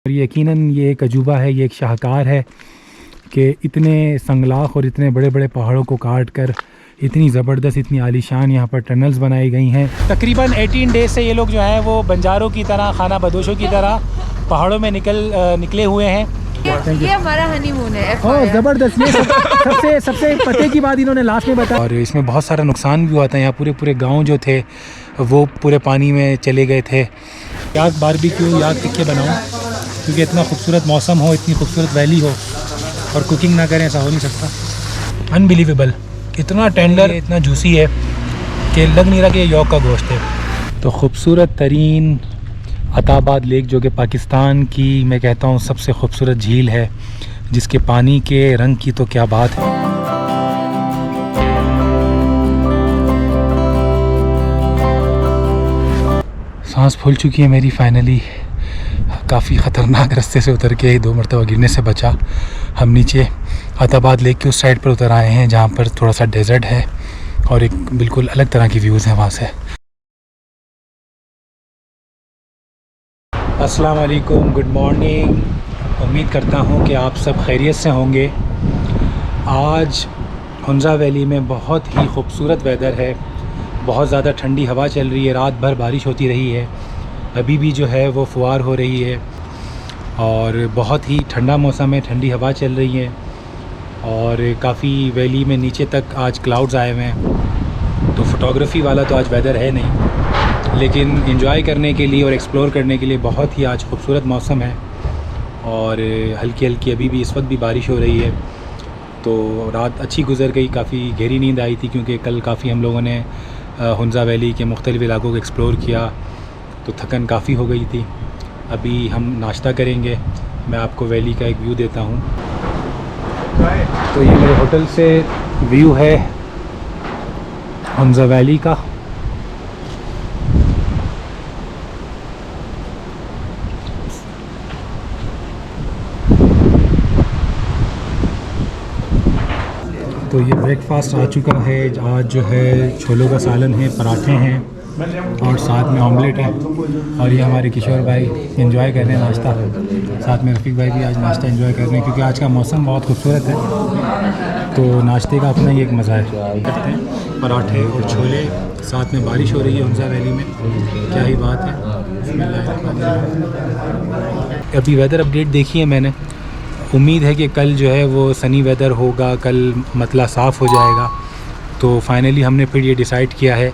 और यकीनन ये एक अजूबा है, ये एक शाहकार है कि इतने संगलाख और इतने बड़े बड़े पहाड़ों को काट कर इतनी ज़बरदस्त, इतनी आलीशान यहाँ पर टनल्स बनाई गई हैं। तकरीबन 18 डेज़ से ये लोग जो है वो बंजारों की तरह, खाना बदोशों की तरह पहाड़ों में निकले हुए हैं। ये हमारा हनीमून है। ओह ज़बरदस्त। ये सबसे पते की बात इन्होंने लास्ट में बताया। और इसमें बहुत सारा नुकसान भी हुआ था। यहाँ पूरे गांव जो थे वो पूरे पानी में चले गए थे। याक बारबेक्यू, याक टिक्के बनाओ, क्योंकि इतना खूबसूरत मौसम हो, इतनी खूबसूरत वैली हो और कुकिंग ना करें, ऐसा हो नहीं सकता। अनबिलीवेबल, इतना टेंडर, इतना जूसी है कि लग नहीं रहा कि ये यॉक का गोश्त है। तो खूबसूरत तरीन अताबाद लेक, जो कि पाकिस्तान की मैं कहता हूँ सबसे खूबसूरत झील है, जिसके पानी के रंग की तो क्या बात है। सांस फूल चुकी है मेरी फाइनली। काफ़ी ख़तरनाक रास्ते से उतर के 2 मरतबा गिरने से बचा। हम नीचे अताबाद लेक के उस साइड पर उतर आए हैं जहाँ पर थोड़ा सा डेजर्ट है और एक बिल्कुल अलग तरह की व्यूज़ हैं वहाँ से। अस्सलाम वालेकुम, गुड मॉर्निंग। उम्मीद करता हूँ कि आप सब खैरियत से होंगे। आज हुंज़ा वैली में बहुत ही खूबसूरत वेदर है, बहुत ज़्यादा ठंडी हवा चल रही है, रात भर बारिश होती रही है, अभी भी जो है वो फुहार हो रही है और बहुत ही ठंडा मौसम है, ठंडी हवा चल रही है और काफ़ी वैली में नीचे तक आज क्लाउड्स आए हुए हैं। तो फ़ोटोग्राफ़ी वाला तो आज वेदर है नहीं, लेकिन एंजॉय करने के लिए और एक्सप्लोर करने के लिए बहुत ही आज खूबसूरत मौसम है और हल्की हल्की अभी भी इस वक्त भी बारिश हो रही है। तो रात अच्छी गुजर गई, काफ़ी गहरी नींद आई थी क्योंकि कल काफ़ी हम लोगों ने हुंज़ा वैली के मुख्तलिफ़ इलाकों को एक्सप्लोर किया, तो थकन काफ़ी हो गई थी। अभी हम नाश्ता करेंगे, मैं आपको वैली का एक व्यू देता हूँ। तो ये मेरे होटल से व्यू है हुंज़ा वैली का। तो ये ब्रेकफास्ट आ चुका है। आज जो है छोलों का सालन है, पराठे हैं और साथ में ऑमलेट है। और ये हमारे किशोर भाई एंजॉय कर रहे हैं नाश्ता, साथ में रफ़ीक भाई भी आज नाश्ता एंजॉय कर रहे हैं क्योंकि आज का मौसम बहुत खूबसूरत है। तो नाश्ते का अपना ही एक मज़ा है। करते हैं पराठे और छोले, साथ में बारिश हो रही है हुंज़ा वैली में, क्या ही बात है। अभी वेदर अपडेट देखी है मैंने, उम्मीद है कि कल जो है वो सनी वेदर होगा, कल मतला साफ़ हो जाएगा। तो फाइनली हमने फिर ये डिसाइड किया है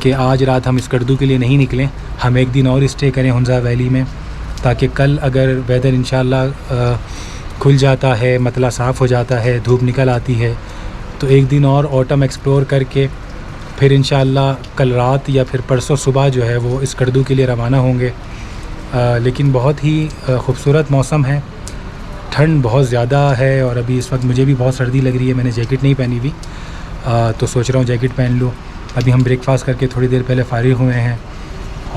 कि आज रात हम स्कर्दू के लिए नहीं निकलें, हम एक दिन और स्टे करें हुंज़ा वैली में, ताकि कल अगर वेदर इंशाल्लाह खुल जाता है, मतला साफ़ हो जाता है, धूप निकल आती है, तो एक दिन और ऑटम एक्सप्लोर करके फिर इंशाल्लाह कल रात या फिर परसों सुबह जो है वो स्कर्दू के लिए रवाना होंगे। लेकिन बहुत ही खूबसूरत मौसम है, ठंड बहुत ज़्यादा है और अभी इस वक्त मुझे भी बहुत सर्दी लग रही है। मैंने जैकेट नहीं पहनी हुई, तो सोच रहा हूँ जैकेट पहन लूँ। अभी हम ब्रेकफास्ट करके थोड़ी देर पहले फ़ारिग हुए हैं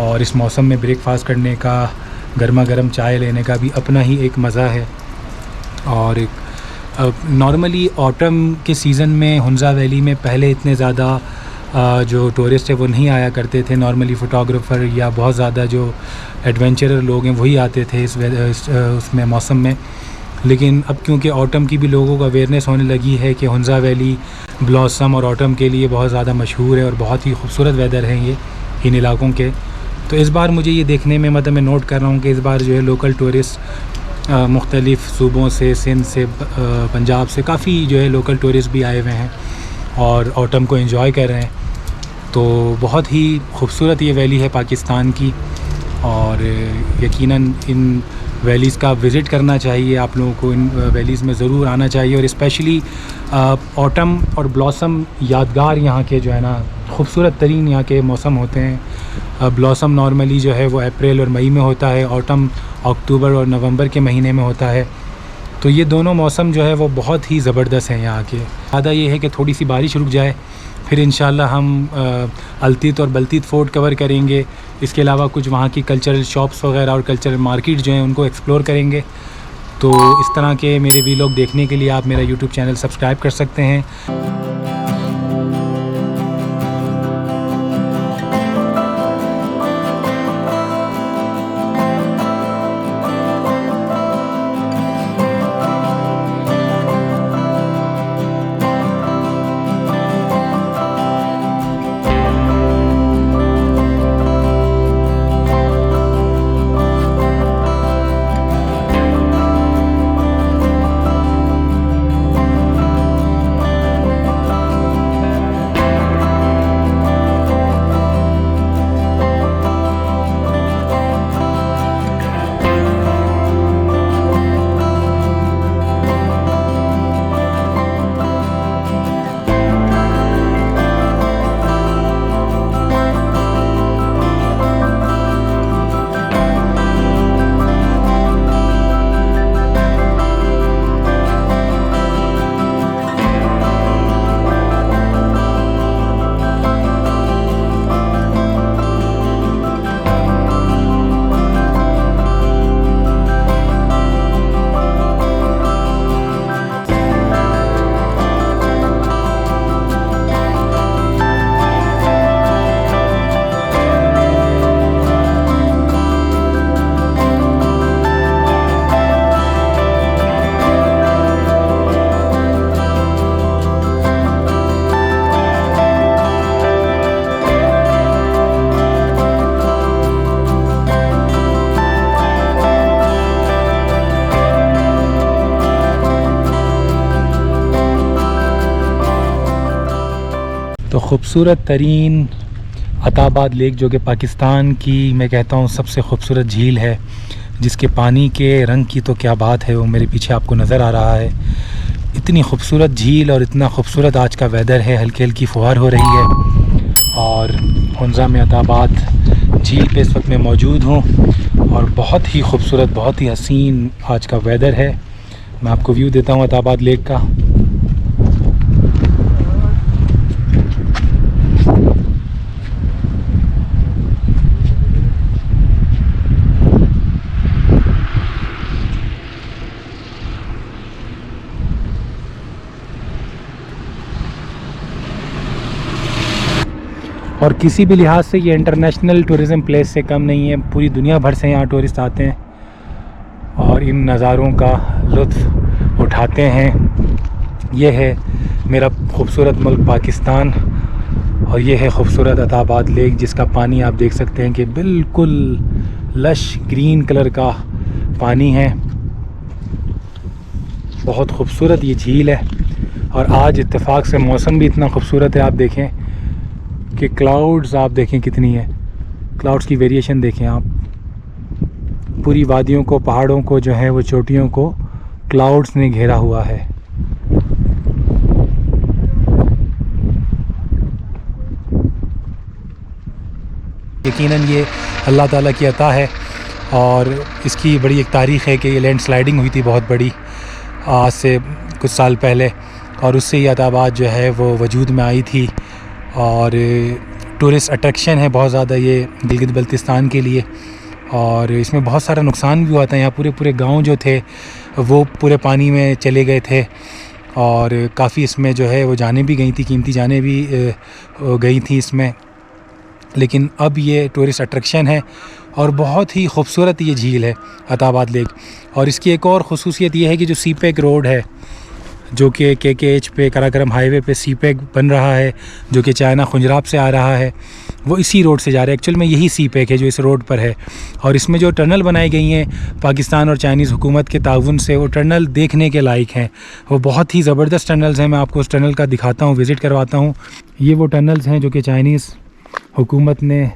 और इस मौसम में ब्रेकफास्ट करने का, गर्मा गर्म चाय लेने का भी अपना ही एक मज़ा है। और नॉर्मली ऑटम के सीज़न में हुंज़ा वैली में पहले इतने ज़्यादा जो टूरिस्ट है वो नहीं आया करते थे। नॉर्मली फ़ोटोग्राफ़र या बहुत ज़्यादा जो एडवेंचरर लोग हैं वही आते थे उसमें मौसम में। लेकिन अब क्योंकि ऑटम की भी लोगों को अवेयरनेस होने लगी है कि हुंज़ा वैली ब्लॉसम और ऑटम के लिए बहुत ज़्यादा मशहूर है और बहुत ही खूबसूरत वेदर है ये इन इलाकों के, तो इस बार मुझे ये देखने में, मतलब मैं नोट कर रहा हूँ कि इस बार जो है लोकल टूरिस्ट मुख्तलिफ़ सूबों से, सिंध से, पंजाब से काफ़ी जो है लोकल टूरिस्ट भी आए हुए हैं और ऑटम को एंजॉय कर रहे हैं। तो बहुत ही खूबसूरत ये वैली है पाकिस्तान की और यकीनन इन वैलीज़ का विज़िट करना चाहिए आप लोगों को। इन वैलीज़ में ज़रूर आना चाहिए और स्पेशली ऑटम और ब्लॉसम यादगार यहाँ के जो है ना खूबसूरत तरीन यहाँ के मौसम होते हैं। ब्लॉसम नॉर्मली जो है वो अप्रैल और मई में होता है, ऑटम अक्टूबर और नवंबर के महीने में होता है। तो ये दोनों मौसम जो है वो बहुत ही ज़बरदस्त हैं यहाँ के। ज़्यादा ये है कि थोड़ी सी बारिश रुक जाए, फिर इंशाल्लाह हम अल्तीत और बल्तीत फ़ोर्ट कवर करेंगे। इसके अलावा कुछ वहाँ की कल्चरल शॉप्स वगैरह और कल्चरल मार्केट जो हैं उनको एक्सप्लोर करेंगे। तो इस तरह के मेरे वीलॉग देखने के लिए आप मेरा यूट्यूब चैनल सब्सक्राइब कर सकते हैं। खूबसूरत तरीन अताबाद लेक, जो कि पाकिस्तान की मैं कहता हूँ सबसे खूबसूरत झील है, जिसके पानी के रंग की तो क्या बात है, वो मेरे पीछे आपको नज़र आ रहा है। इतनी खूबसूरत झील और इतना खूबसूरत आज का वेदर है, हल्की हल्की फुहार हो रही है। और हुंज़ा में अताबाद झील पे इस वक्त मैं मौजूद हूँ और बहुत ही खूबसूरत, बहुत ही हसीन आज का वेदर है। मैं आपको व्यू देता हूँ अताबाद लेक का। और किसी भी लिहाज से ये इंटरनेशनल टूरिज़म प्लेस से कम नहीं है। पूरी दुनिया भर से यहाँ टूरिस्ट आते हैं और इन नज़ारों का लुत्फ़ उठाते हैं। ये है मेरा खूबसूरत मुल्क पाकिस्तान और ये है खूबसूरत अताबाद लेक, जिसका पानी आप देख सकते हैं कि बिल्कुल लश ग्रीन कलर का पानी है। बहुत खूबसूरत ये झील है और आज इत्तेफाक से मौसम भी इतना खूबसूरत है। आप देखें कि क्लाउड्स आप देखें कितनी है, क्लाउड्स की वेरिएशन देखें आप। पूरी वादियों को, पहाड़ों को जो है वो चोटियों को क्लाउड्स ने घेरा हुआ है। यकीनन ये अल्लाह ताला की अता है और इसकी बड़ी एक तारीख़ है कि ये लैंड स्लाइडिंग हुई थी बहुत बड़ी आज से कुछ साल पहले, और उससे ये अताबाद जो है वो वजूद में आई थी। और टूरिस्ट अट्रैक्शन है बहुत ज़्यादा ये गिलगित बल्तिस्तान के लिए, और इसमें बहुत सारा नुकसान भी हुआ था। यहाँ पूरे पूरे गांव जो थे वो पूरे पानी में चले गए थे और काफ़ी इसमें जो है वो जानें भी गई थी, कीमती जानें भी गई थी इसमें। लेकिन अब ये टूरिस्ट अट्रैक्शन है और बहुत ही खूबसूरत ये झील है अताबाद लेक। और इसकी एक और ख़ुसूसियत ये है कि जो सीपेक रोड है, जो कि KKH पे कराकरम हाईवे पे सीपेक बन रहा है, जो कि चाइना खुंजराब से आ रहा है, वो इसी रोड से जा रहा है। एक्चुअल में यही सीपेक है जो इस रोड पर है। और इसमें जो टनल बनाई गई हैं पाकिस्तान और चाइनीज़ हुकूमत के ताउन से, वो टनल देखने के लायक हैं। वो बहुत ही ज़बरदस्त टनल्स हैं। मैं आपको उस टनल का दिखाता हूँ, विज़िट करवाता हूँ। ये वो टनल्स हैं जो कि चाइनीज़ हुकूमत ने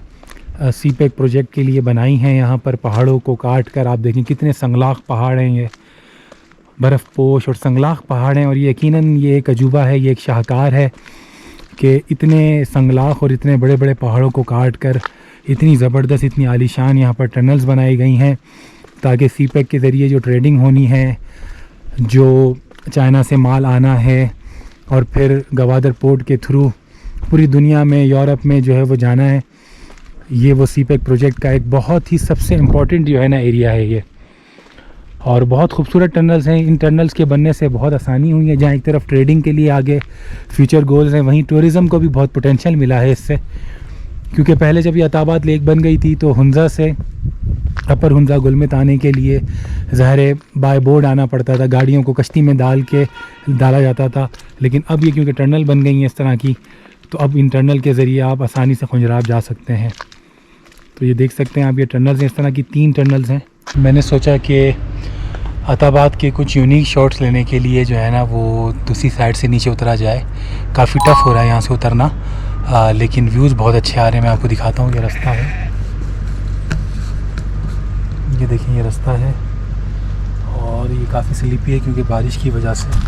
सीपेक प्रोजेक्ट के लिए बनाई हैं। यहाँ पर पहाड़ों को काट कर आप देखें कितने संगलाख पहाड़ हैं, ये बर्फ़ पोश और संगलाख पहाड़ हैं। और ये यकीनन ये एक अजूबा है, ये एक शाहकार है कि इतने संगलाख और इतने बड़े बड़े पहाड़ों को काट कर इतनी ज़बरदस्त, इतनी आलीशान यहाँ पर टनल्स बनाई गई हैं ताकि सीपेक के ज़रिए जो ट्रेडिंग होनी है, जो चाइना से माल आना है और फिर गवादर पोर्ट के थ्रू पूरी दुनिया में, यूरोप में जो है वो जाना है, ये वो सीपेक प्रोजेक्ट का एक बहुत ही सबसे इम्पॉर्टेंट जो है ना एरिया है ये। और बहुत खूबसूरत टनल्स हैं। इन टनल्स के बनने से बहुत आसानी हुई है। जहाँ एक तरफ ट्रेडिंग के लिए आगे फ्यूचर गोल्स हैं, वहीं टूरिज़म को भी बहुत पोटेंशियल मिला है इससे। क्योंकि पहले जब ये अताबाद लेक बन गई थी तो हुंज़ा से अपर हुंज़ा गुलमित आने के लिए ज़ाहिर बाय बोर्ड आना पड़ता था, गाड़ियों को कश्ती में डाला जाता था। लेकिन अब ये क्योंकि टनल बन गई हैं इस तरह की, तो अब इन टनल के ज़रिए आप आसानी से खुंजराब जा सकते हैं। तो ये देख सकते हैं आप, ये टनल्स हैं, इस तरह की 3 टनल्स हैं। मैंने सोचा कि अताबाद के कुछ यूनिक शॉट्स लेने के लिए जो है ना वो दूसरी साइड से नीचे उतरा जाए। काफ़ी टफ़ हो रहा है यहाँ से उतरना, लेकिन व्यूज़ बहुत अच्छे आ रहे हैं। मैं आपको दिखाता हूँ, ये रास्ता है, ये देखिए ये रास्ता है। और ये काफ़ी स्लिपी है क्योंकि बारिश की वजह से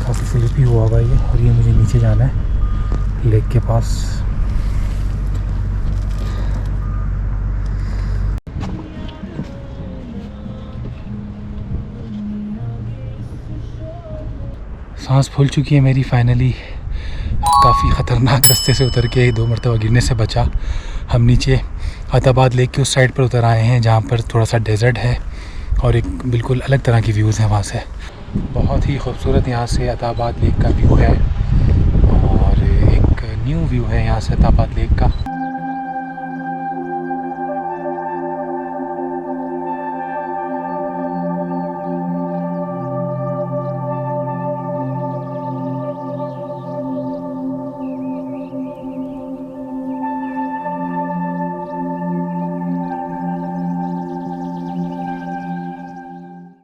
काफ़ी स्लिपी हुआ हुआ ये। और ये मुझे नीचे जाना है लेक के पास। सांस फूल चुकी है मेरी फाइनली। काफ़ी ख़तरनाक रास्ते से उतर के 2 मरतबा गिरने से बचा। हम नीचे अताबाद लेक के उस साइड पर उतर आए हैं जहाँ पर थोड़ा सा डेजर्ट है और एक बिल्कुल अलग तरह की व्यूज़ हैं वहाँ से। बहुत ही खूबसूरत यहाँ से अताबाद लेक का व्यू है और एक न्यू व्यू है यहाँ से अताबाद लेक का।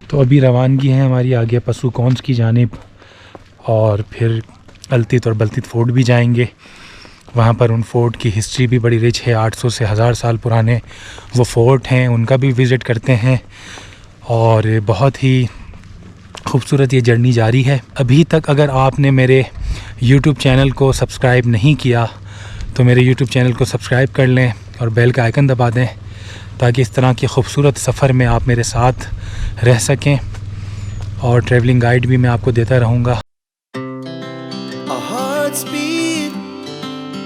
तो अभी रवानगी है हमारी आगे पसूकौंस की जानिब और फिर अल्तित और बल्तित फ़ोर्ट भी जाएंगे। वहाँ पर उन फ़ोर्ट की हिस्ट्री भी बड़ी रिच है, 800 से 1000 साल पुराने वो फ़ोर्ट हैं, उनका भी विज़िट करते हैं। और बहुत ही खूबसूरत ये जर्नी जारी है। अभी तक अगर आपने मेरे YouTube चैनल को सब्सक्राइब नहीं किया तो मेरे YouTube चैनल को सब्सक्राइब कर लें और बेल का आइकन दबा दें, ताकि इस तरह के खूबसूरत सफ़र में आप मेरे साथ रह सकें। और ट्रैवलिंग गाइड भी मैं आपको देता रहूँगा।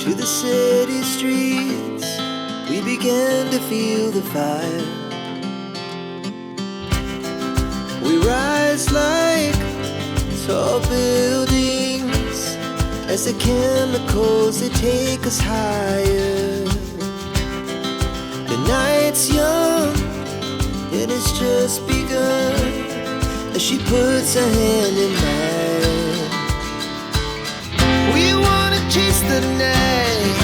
To the city streets, we began to feel the fire. We rise like tall buildings as the chemicals they take us higher. The night's young and it's just begun as she puts her hand in mine. We wanna chase the night,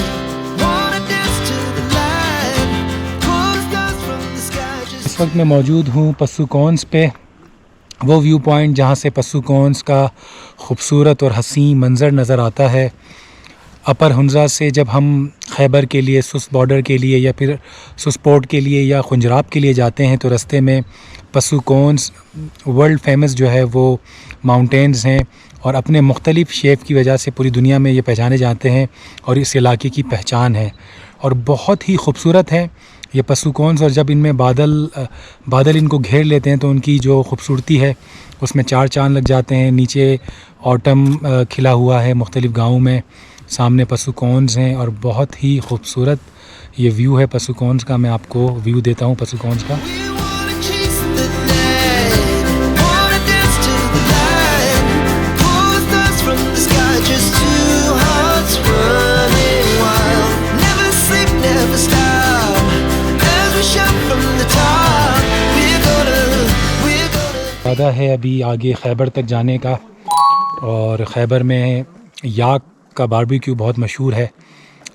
wanna dance to the light, pull stars from the sky just. इस वक्त मैं मौजूद हूँ पसुकॉन्स पे, वो view point जहाँ से पसुकॉन्स का खूबसूरत और हसीन मंज़र नज़र आता है। अपर हुंज़ा से जब हम खैबर के लिए, सुस बॉर्डर के लिए या फिर सुसपोर्ट के लिए या खुंजराब के लिए जाते हैं तो रास्ते में पसुकॉन्स वर्ल्ड फेमस जो है वो माउंटेन्स हैं और अपने मुख्तलिफ़ शेप की वजह से पूरी दुनिया में ये पहचाने जाते हैं और इस इलाके की पहचान है और बहुत ही खूबसूरत है ये पसुकॉन्स। और जब इनमें बादल इनको घेर लेते हैं तो उनकी जो खूबसूरती है उसमें चार चांद लग जाते हैं। नीचे ऑटम खिला हुआ है मुख्तलिफ़ गाँवों में, सामने पसुकॉन्स हैं और बहुत ही खूबसूरत ये व्यू है पसुकॉन्स का। मैं आपको व्यू देता हूँ पसुकॉन्स का। इरादा है अभी आगे खैबर तक जाने का और खैबर में याक का बारबेक्यू बहुत मशहूर है,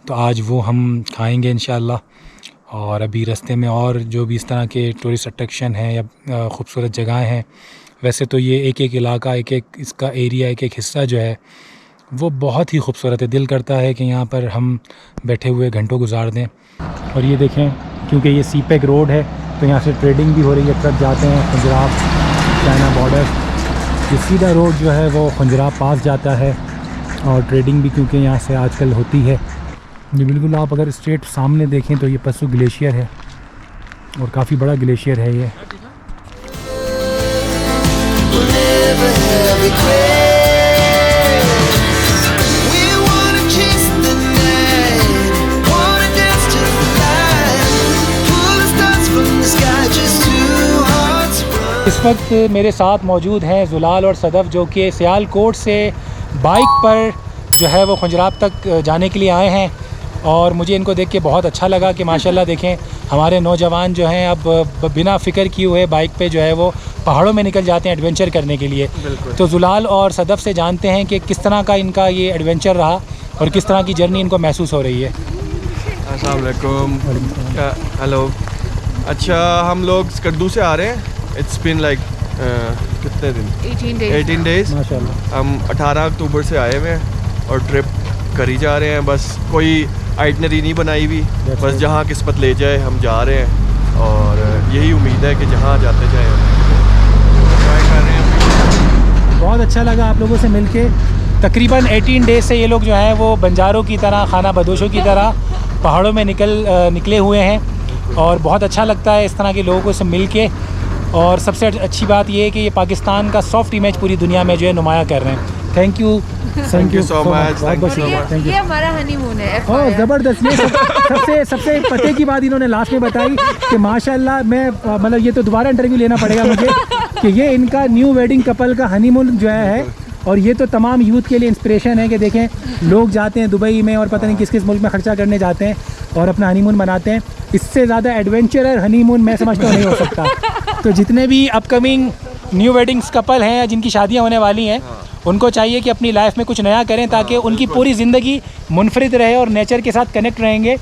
तो आज वो हम खाएंगे इंशाअल्लाह। और अभी रास्ते में और जो भी इस तरह के टूरिस्ट अट्रैक्शन हैं या ख़ूबसूरत जगहें हैं, वैसे तो ये एक एक इलाका, एक एक इसका एरिया, एक एक हिस्सा जो है वो बहुत ही खूबसूरत है। दिल करता है कि यहाँ पर हम बैठे हुए घंटों गुजार दें। और ये देखें, क्योंकि ये सीपेक रोड है तो यहाँ से ट्रेडिंग भी हो रही है। ट्रक जाते हैं खुंजराब चाइना बॉर्डर, ये सीधा रोड जो है वो खुंजराब पास जाता है और ट्रेडिंग भी क्योंकि यहाँ से आजकल होती है। ये बिल्कुल आप अगर स्ट्रेट सामने देखें तो ये पसु ग्लेशियर है और काफ़ी बड़ा ग्लेशियर है ये। इस वक्त मेरे साथ मौजूद हैं ज़ुलाल और सदफ़, जो कि सियालकोट से बाइक पर जो है वो खुंजराब तक जाने के लिए आए हैं। और मुझे इनको देख के बहुत अच्छा लगा कि माशाल्लाह देखें हमारे नौजवान जो हैं अब बिना फ़िक्र किए हुए बाइक पे जो है वो पहाड़ों में निकल जाते हैं एडवेंचर करने के लिए। तो ज़ुलाल और सदफ़ से जानते हैं कि किस तरह का इनका ये एडवेंचर रहा और किस तरह की जर्नी इनको महसूस हो रही है। अस्सलाम वालेकुम। हेलो। अच्छा, हम लोग स्कर्दू से आ रहे हैं। इट्स बिन लाइक कितने दिन? 18 डेज़। माशाल्लाह। हम 18 अक्टूबर से आए हुए हैं और ट्रिप करी जा रहे हैं। बस कोई आइटनरी नहीं बनाई हुई, बस जहाँ किस्मत ले जाए हम जा रहे हैं और यही उम्मीद है कि जहाँ जाते जाए ट्राई कर रहे हैं। बहुत अच्छा लगा आप लोगों से मिलके। तकरीबन 18 डेज़ से ये लोग जो हैं वो बंजारों की तरह, खाना बदोशों की तरह पहाड़ों में निकले हुए हैं और बहुत अच्छा लगता है इस तरह के लोगों से मिल के। और सबसे अच्छी बात ये है कि ये पाकिस्तान का सॉफ्ट इमेज पूरी दुनिया में जो है नुमाया कर रहे हैं। Thank you so much. ये हमारा हनीमून है। ओह ज़बरदस्त। ये सबसे पते की बात इन्होंने लास्ट में बताई कि माशाल्लाह, मैं मतलब ये तो दोबारा इंटरव्यू लेना पड़ेगा मुझे कि ये इनका न्यू वेडिंग कपल का हनीमून जो है। और ये तो तमाम यूथ के लिए इंस्पिरेशन है कि देखें लोग जाते हैं दुबई में और पता नहीं किस किस मुल्क में ख़र्चा करने जाते हैं और अपना हनीमून मनाते हैं। इससे ज़्यादा एडवेंचरर हनीमून मैं समझता हूँ नहीं हो सकता। तो जितने भी अपकमिंग न्यू वेडिंग्स कपल हैं या जिनकी शादियाँ होने वाली हैं, उनको चाहिए कि अपनी लाइफ में कुछ नया करें ताकि उनकी पूरी ज़िंदगी मुनफरिद रहे और नेचर के साथ कनेक्ट रहेंगे,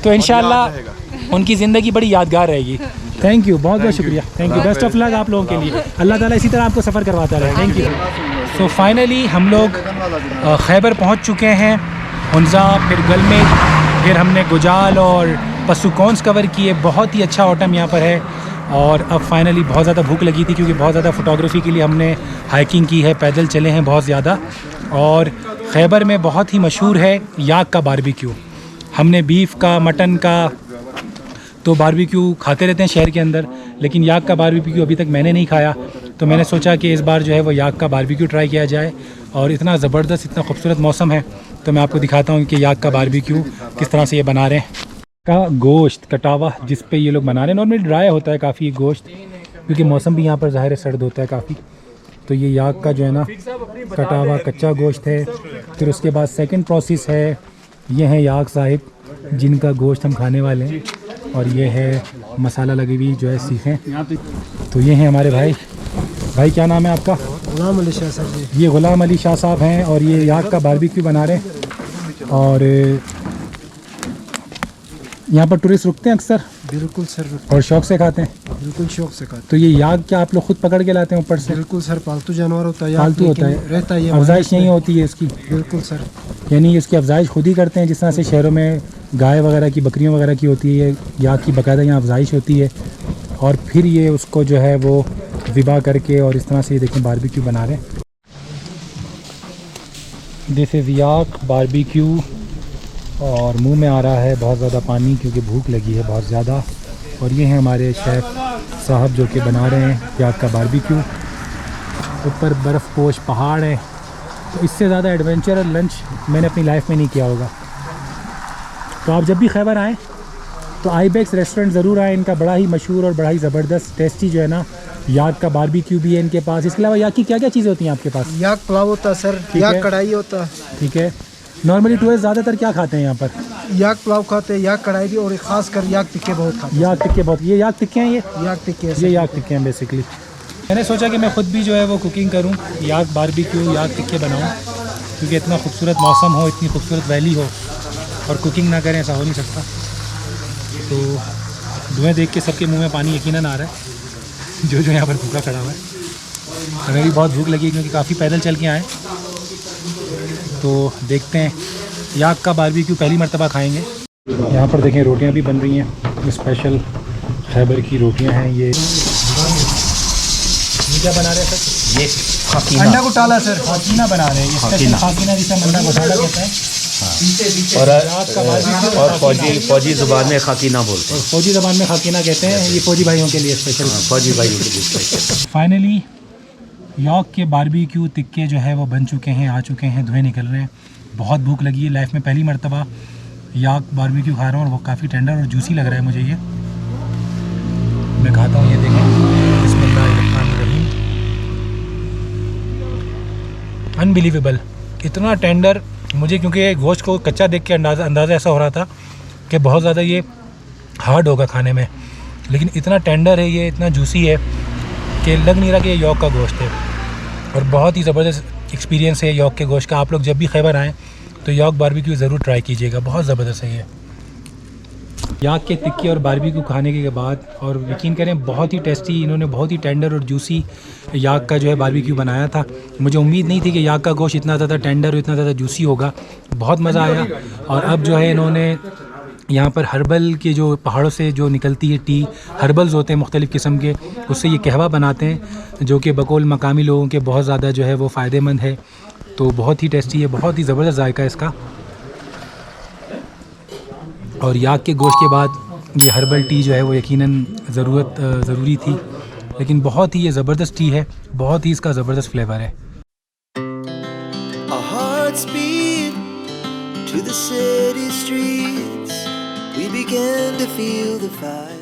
तो इंशाल्लाह उनकी ज़िंदगी बड़ी यादगार रहेगी। थैंक यू, बहुत बहुत शुक्रिया। Thank you, best of luck आप लोगों के लिए। अल्लाह ताला इसी तरह आपको सफ़र करवाता रहे। Thank you. सो फाइनली हम लोग खैबर पहुंच चुके हैं। हुंज़ा, फिर गलमेद, फिर हमने गुजाल और पसुकॉन्स कवर किए। बहुत ही अच्छा ऑटम यहाँ पर है। और अब फाइनली बहुत ज़्यादा भूख लगी थी क्योंकि बहुत ज़्यादा फ़ोटोग्राफी के लिए हमने हाइकिंग की है, पैदल चले हैं बहुत ज़्यादा। और खैबर में बहुत ही मशहूर है याक का बारबेक्यू। हमने बीफ का, मटन का तो बारबेक्यू खाते रहते हैं शहर के अंदर, लेकिन याक का बारबेक्यू अभी तक मैंने नहीं खाया। तो मैंने सोचा कि इस बार जो है वो याक का बारबेक्यू ट्राई किया जाए। और इतना ज़बरदस्त, इतना खूबसूरत मौसम है, तो मैं आपको दिखाता हूँ कि याक का बारबेक्यू किस तरह से ये बना रहे हैं। का गोश्त कटा हुआ जिस पे ये लोग बना रहे हैं, नॉर्मली ड्राई होता है काफ़ी गोश्त, क्योंकि मौसम भी यहाँ पर ज़ाहिर है सर्द होता है काफ़ी। तो ये याक का जो है ना कटा हुआ कच्चा गोश्त है। फिर उसके बाद सेकंड प्रोसेस है, ये है याक साहिब जिनका गोश्त हम खाने वाले हैं। और ये है मसाला लगी हुई जो है सीखें। तो ये हैं हमारे भाई क्या नाम है आपका? गुलाम अली शाह साहब जी। ये गुलाम अली शाह साहब हैं और ये याक का बारबेक्यू बना रहे हैं। और यहाँ पर टूरिस्ट रुकते हैं अक्सर? बिल्कुल सर, और शौक से खाते हैं? बिल्कुल शौक से खाते तो ये याक क्या आप लोग खुद पकड़ के लाते हैं ऊपर से? हैं। बिल्कुल सर, पालतू जानवर होता है, पालतू होता है, रहता है, अफजाइश यहीं होती है इसकी? बिल्कुल सर। यानी इसकी अफजाइश खुद ही करते हैं, जिस तरह से शहरों में गाय वगैरह की, बकरियों वगैरह की होती है, याक की बाकायदा यहाँ अफजाइश होती है। और फिर ये उसको जो है वो ज़िबा करके और इस तरह से ये देखें बारबेक्यू बना रहे हैं। This is yak barbecue. और मुंह में आ रहा है बहुत ज़्यादा पानी क्योंकि भूख लगी है बहुत ज़्यादा। और ये हैं हमारे शेफ़ साहब जो कि बना रहे हैं याक का बारबेक्यू। ऊपर बर्फ़ पोश पहाड़ है, तो इससे ज़्यादा एडवेंचर लंच मैंने अपनी लाइफ में नहीं किया होगा। तो आप जब भी खैबर आएँ तो आईबेक्स रेस्टोरेंट ज़रूर आएँ। इनका बड़ा ही मशहूर और बड़ा ही ज़बरदस्त टेस्टी जो है ना याक का बारबेक्यू भी है इनके पास। इसके अलावा याक की क्या क्या चीज़ें होती हैं आपके पास? याक पुलाव होता है सर, ठीक याक है। कढ़ाई होता है। ठीक है। नॉर्मली टूरिस्ट ज़्यादातर क्या खाते हैं यहाँ पर? याक पुलाव खाते हैं, याक कढ़ाई भी, और खास कर याक टिक्के बहुत खाते याक टिक्के बहुत। ये याक टिक्के हैं? ये हैं। याक टिक्के ये याक टिक्के हैं बेसिकली। मैंने सोचा कि मैं ख़ुद भी जो है वो कुकिंग करूं, याक बारबेक्यू, याक टिक्के बनाऊं, क्योंकि इतना खूबसूरत मौसम हो, इतनी खूबसूरत वैली हो और कुकिंग ना करें ऐसा हो नहीं सकता। तो धुएँ देख के सबके मुंह में पानी यकीनन आ रहा है जो यहाँ पर भूखा खड़ा हुआ है। हमें भी बहुत भूख लगी क्योंकि काफ़ी पैदल चल के आए। तो देखते हैं, याक का बारबेक्यू पहली मर्तबा खाएँगे। यहाँ पर देखें रोटियाँ भी बन रही हैं, स्पेशल खैबर की रोटियाँ हैं। ये क्या बना रहे हैं सर? ये खाकीना, अंडा को टाला सर, खाकीना बना रहे हैं। ये स्पेशल खाकीना जिसे मंडा घोटाला कहते हैं। और फौजी ज़ुबान में खाकीना बोलते हैं। और फौजी ज़बान में खाकीना कहते हैं। ये फौजी भाइयों के लिए स्पेशल। फौजी भाइयों के लिए स्पेशल। फाइनली याक के बारबेक्यू टिक्के जो है वो बन चुके हैं, आ चुके हैं, धुएँ निकल रहे हैं। बहुत भूख लगी है, लाइफ में पहली मर्तबा याक बारबेक्यू खा रहा हूँ और वो काफ़ी टेंडर और जूसी लग रहा है मुझे। ये मैं खाता हूँ, ये देखें, बिस्मिल्लाहिर्रहमानिर्रहीम। अनबिलीवेबल, इतना टेंडर मुझे, क्योंकि गोश्त को कच्चा देख के अंदाज़ा ऐसा हो रहा था कि बहुत ज़्यादा ये हार्ड होगा खाने में, लेकिन इतना टेंडर है ये, इतना जूसी है कि लग नहीं रहा कि ये यॉक का गोश्त है। और बहुत ही ज़बरदस्त एक्सपीरियंस है यॉक के गोश्त का। आप लोग जब भी खैबर आएँ तो याक बारबेक्यू ज़रूर ट्राई कीजिएगा, बहुत ज़बरदस्त है ये। याक के टिक्के और बारबेक्यू खाने के बाद, और यकीन करें बहुत ही टेस्टी, इन्होंने बहुत ही टेंडर और जूसी याक का जो है बारबेक्यू बनाया था। मुझे उम्मीद नहीं थी कि याक का गोश्त इतना ज़्यादा टेंडर और इतना ज़्यादा जूसी होगा। बहुत मज़ा आया। और अब जो है इन्होंने यहाँ पर हर्बल के जो पहाड़ों से जो निकलती है टी, हर्बल्स होते हैं मुख्तलिफ़ किस्म के, उससे ये कहवा बनाते हैं जो कि बकौल मकामी लोगों के बहुत ज़्यादा जो है वो फ़ायदेमंद है। तो बहुत ही टेस्टी है, बहुत ही ज़बरदस्त जायका है इसका। और याक के गोश्त के बाद ये हर्बल टी जो है वो यकीनन ज़रूरी थी, लेकिन बहुत ही ये ज़बरदस्त टी है, बहुत ही इसका ज़बरदस्त फ्लेवर है। Our hearts beat to the city streets. We began to feel the fire.